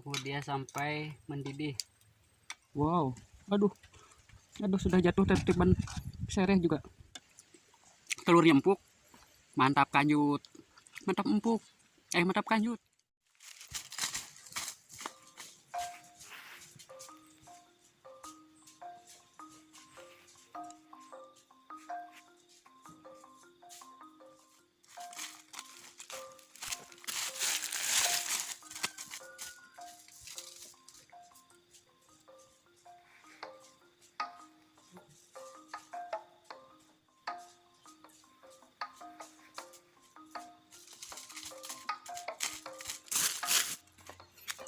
tunggu dia sampai mendidih. Wow, aduh, sudah jatuh tertiban sereh juga. Telurnya empuk, mantap kanjut, mantap empuk, mantap kanjut.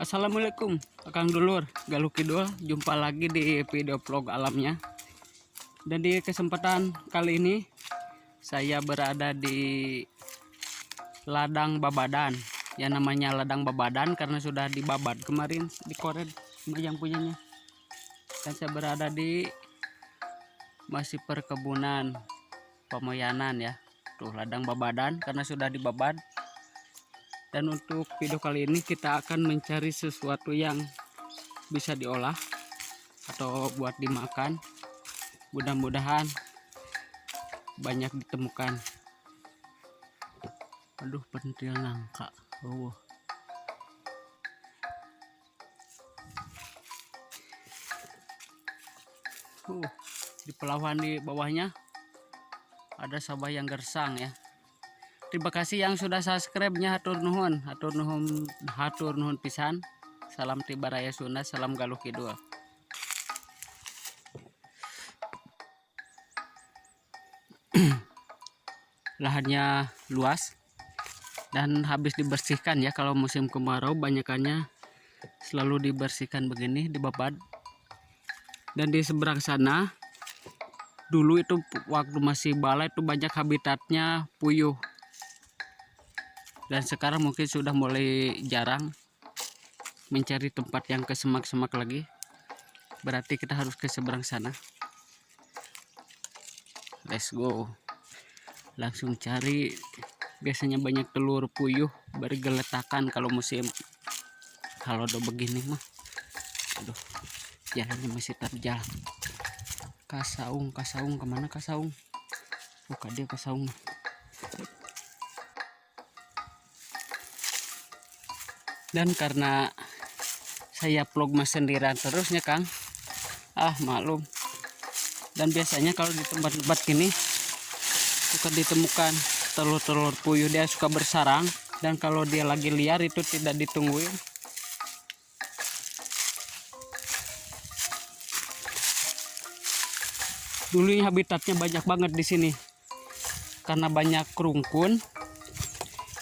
Assalamualaikum Akang Dulur, Galuh Kidul. Jumpa lagi di video vlog alamnya. Dan di kesempatan kali ini saya berada di ladang babadan. Ya namanya ladang babadan karena sudah dibabad kemarin di Kored yang punyanya. Dan saya berada di masih perkebunan pemoyanan ya. Tuh ladang babadan karena sudah dibabad. Dan untuk video kali ini kita akan mencari sesuatu yang bisa diolah atau buat dimakan. Mudah-mudahan banyak ditemukan. Aduh, pentil nangka. Di pelawan di bawahnya ada sabah yang gersang ya. Terima kasih yang sudah subscribe-nya, hatur nuhun, hatur nuhun pisan. Salam tiba raya Sunda, salam Galuh Kidul. Lahannya luas dan habis dibersihkan ya. Kalau musim kemarau banyakannya selalu dibersihkan begini, dibabad. Dan di seberang sana dulu itu waktu masih bala itu banyak habitatnya puyuh. Dan sekarang mungkin sudah mulai jarang mencari tempat yang ke semak-semak lagi. Berarti kita harus ke seberang sana. Let's go. Langsung cari. Biasanya banyak telur puyuh bergeletakan kalau musim. Kalau udah begini mah. Aduh, jalannya masih terjal. Kasaung kemana Kasaung? Bukan dia Kasaung. Dan karena saya vlog mas sendirian terusnya Kang, maklum. Dan biasanya kalau di tempat-tempat gini suka ditemukan telur-telur puyuh, dia suka bersarang. Dan kalau dia lagi liar itu tidak ditungguin. Dulunya habitatnya banyak banget di sini karena banyak kerungkun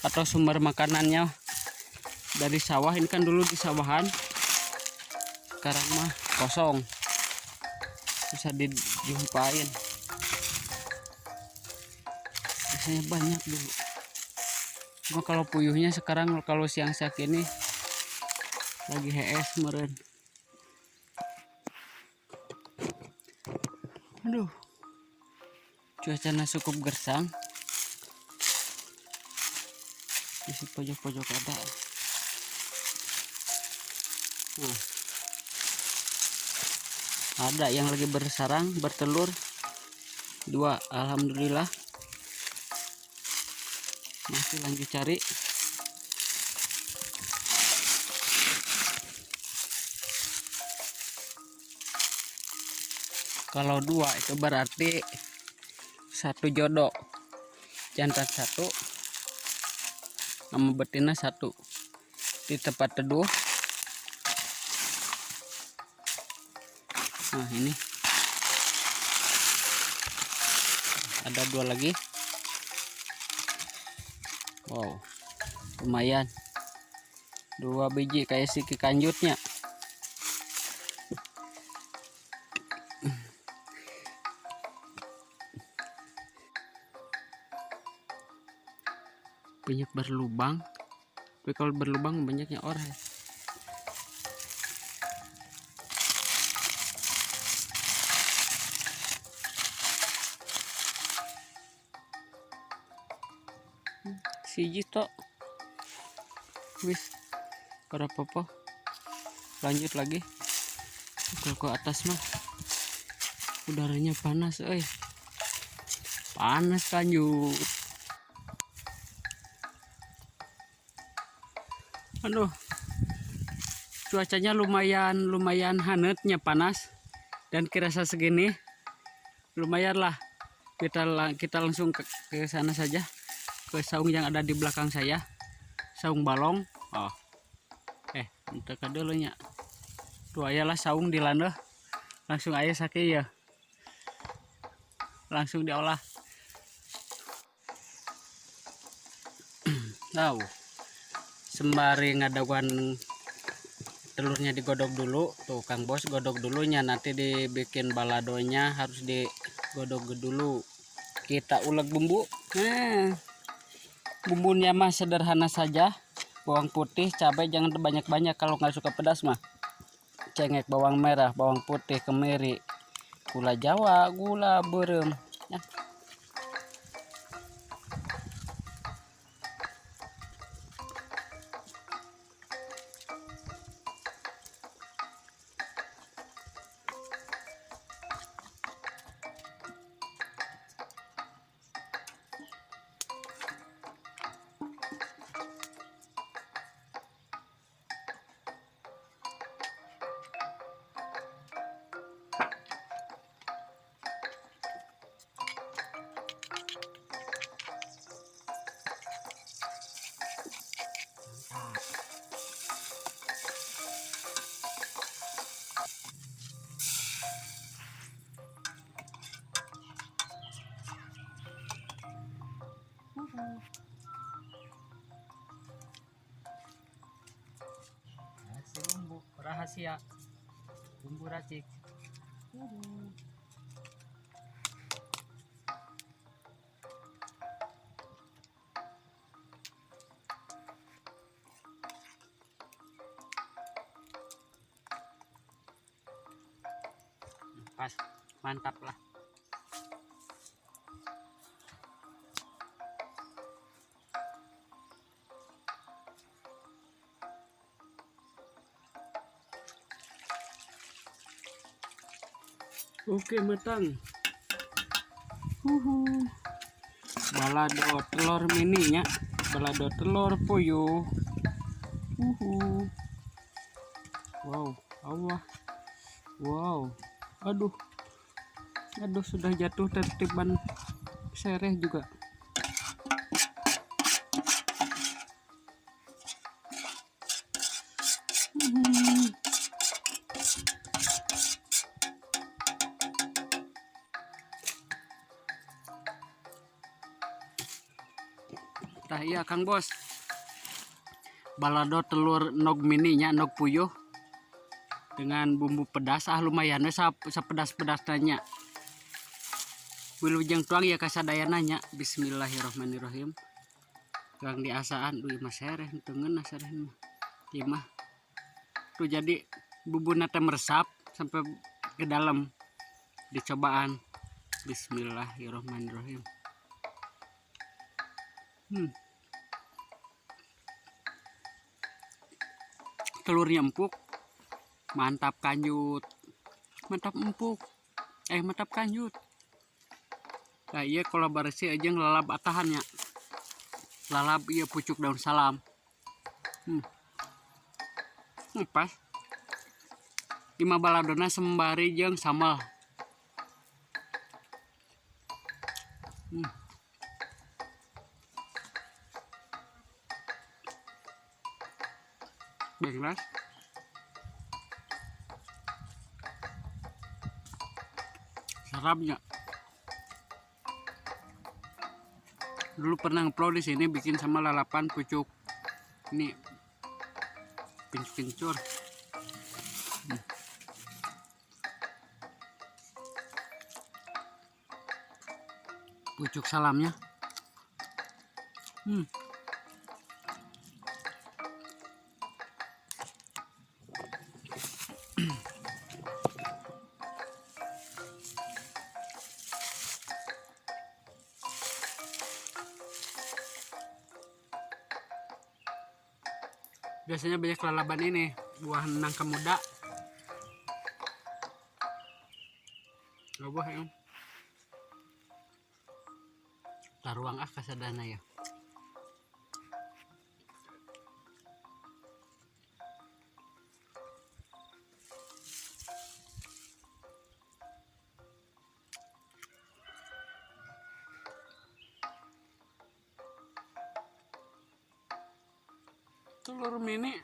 atau sumber makanannya dari sawah. Ini kan dulu di sawahan, sekarang mah kosong, bisa dijumpain. Biasanya banyak dulu. Cuma kalau puyuhnya sekarang kalau siang-siang ini lagi HS meren. Aduh, cuacanya cukup gersang. Di pojok-pojok ada. Ada yang lagi bersarang, bertelur 2, alhamdulillah. Masih lanjut cari. Kalau 2 itu berarti 1 jodoh, jantan 1 sama betina 1 di tempat teduh. Nah ini ada 2 lagi. Wow, lumayan 2 biji kayak si kanjutnya. Banyak berlubang, tapi kalau berlubang banyaknya orang. Siji tok wis ora apa-apa. lanjut lagi. Kalau ke atas mah udaranya panas, panas lanjut. Aduh, cuacanya lumayan hangatnya, panas, dan kirasa segini lumayan lah. Kita langsung ke sana saja, ke saung yang ada di belakang saya, saung balong. Untuk dulu nya tuh ayalah saung di lana, langsung aja sakit ya, langsung diolah. Tahu sembari ngadawan telurnya digodok dulu tuh Kang Bos, godok dulunya, nanti dibikin baladonya harus digodok dulu. Kita ulek bumbu. Bumbunya mah sederhana saja, bawang putih, cabai jangan banyak-banyak kalau nggak suka pedas mah. Cengek, bawang merah, bawang putih, kemiri, gula jawa, gula berem ya. Bumbu rahasia, bumbu racik. Pas, mantap lah. Oke, matang. Balado telur mininya, balado telur puyuh. Wow, Allah. Wow. Aduh, sudah jatuh tertiban sereh juga. Nah iya Kang Bos, balado telur nog mininya, nog puyuh dengan bumbu pedas, lumayan sepedas-pedas nanya. Wilujeng tuang ya kasadayananya. Bismillahirrahmanirrahim. Gang diasaan, mas sereh tengen sereh mah. Tuh jadi bumbu nate meresap sampai ke dalam, dicobaan. Bismillahirrahmanirrahim. Telurnya empuk, mantap kanjut, mantap empuk, mantap kanjut. Nah iya kolaborasi aja ngelalap atahannya, lalap iya pucuk daun salam. Pas lima baladona sembari jeung sambal. Belas sarapnya. Dulu pernah upload di sini bikin sama lalapan pucuk ini kencur. Pucuk salamnya. Biasanya banyak lalaban ini buah nangka muda. Buah yang taruang kasadana ya. Telur mini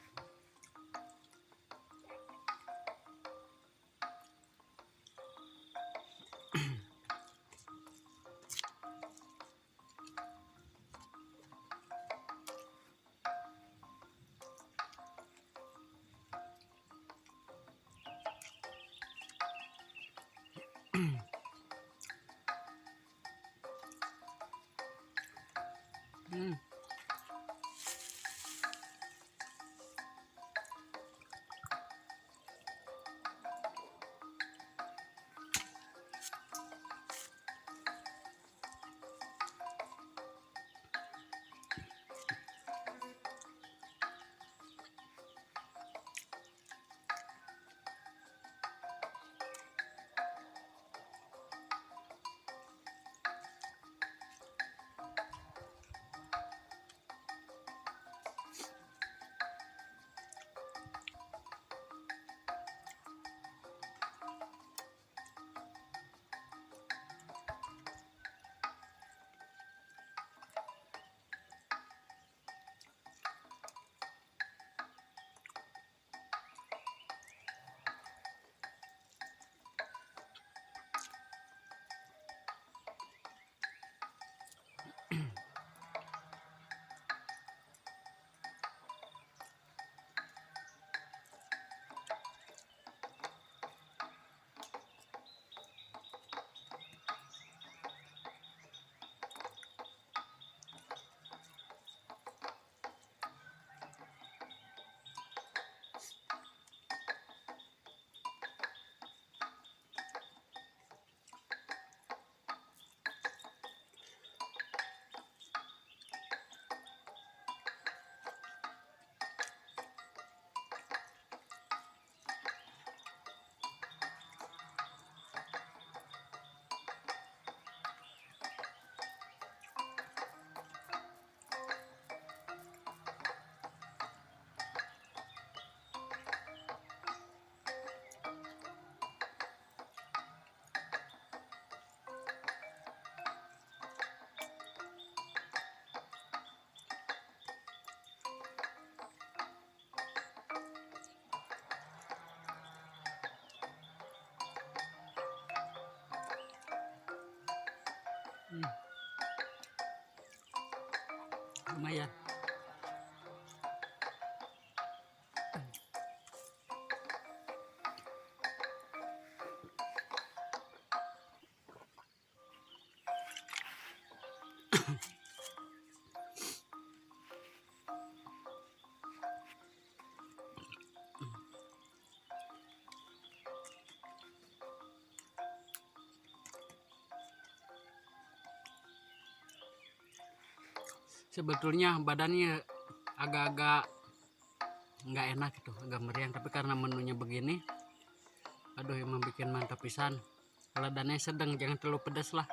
lumayan. Sebetulnya badannya agak-agak nggak enak gitu, agak meriang, tapi karena menunya begini, aduh emang bikin mantap pisan. Ladannya sedang, jangan terlalu pedas lah,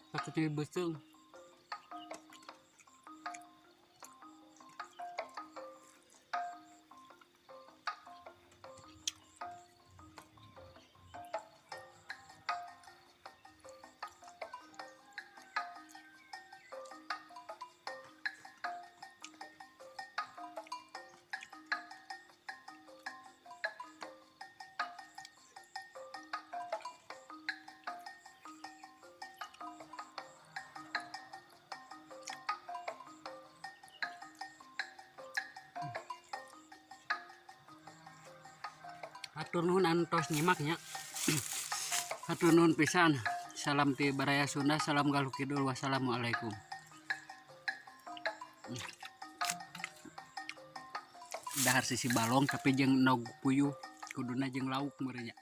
takutnya busung. Hatur nuhun antos nyimaknya. Hatur nuhun pisan. Salam ti Baraya Sunda, salam Galuh Kidul, wassalamualaikum. Dahar sisi balong tapi jeung nog puyuh, kuduna jeung lauk meureunnya.